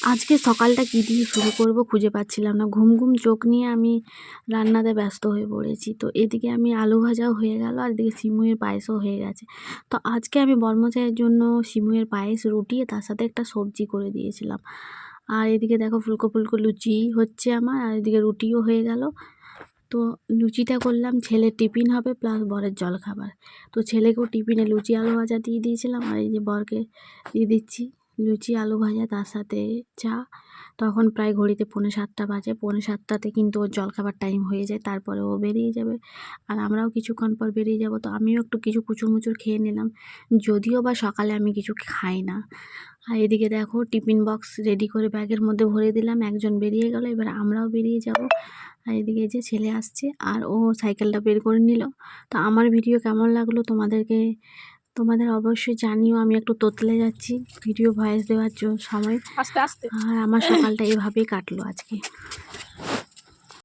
আজকে সকালটা কী দিয়ে শুরু করব খুঁজে পাচ্ছিলাম না। ঘুম ঘুম চোখ নিয়ে আমি রান্নাতে ব্যস্ত হয়ে পড়েছি। তো এদিকে আমি আলু ভাজাও হয়ে গেল আর এদিকে সিমুইয়ের পায়েসও হয়ে গেছে। তো আজকে আমি বর্মশাইয়ের জন্য সিমুইয়ের পায়েস রুটি তার সাথে একটা সবজি করে দিয়েছিলাম। আর এদিকে দেখো ফুলকো ফুলকো লুচি হচ্ছে আমার, আর এদিকে রুটিও হয়ে গেল। তো লুচিটা করলাম, ছেলের টিফিন হবে প্লাস বরের জলখাবার। তো ছেলেকেও টিফিনে লুচি আলু ভাজা দিয়ে দিয়েছিলাম, আর এই যে বরকে দিয়ে দিচ্ছি লুচি আলু ভাজা তার সাথে চা। তখন প্রায় ঘড়িতে 6:45 বাজে। 6:45তে কিন্তু ওর জলখাবার টাইম হয়ে যায়, তারপরে ও বেরিয়ে যাবে আর আমরাও কিছুক্ষণ পর বেরিয়ে যাব। তো আমিও একটু কিছু কুচুরমুচুর খেয়ে নিলাম, যদিও বা সকালে আমি কিছু খাই না। আর এদিকে দেখো টিফিন বক্স রেডি করে ব্যাগের মধ্যে ভরে দিলাম, একজন বেরিয়ে গেল, এবার আমরাও বেরিয়ে যাব। আর এদিকে যে ছেলে আসছে আর ও সাইকেলটা বের করে নিল। তো আমার ভিডিও কেমন লাগলো তোমাদের অবশ্যই জানিও। আমি একটু তোতলে যাচ্ছি ভিডিও ভয়েস দেওয়ার সময়। আস্তে আস্তে। আর আমার সকালটা এভাবেই কাটলো আজকে।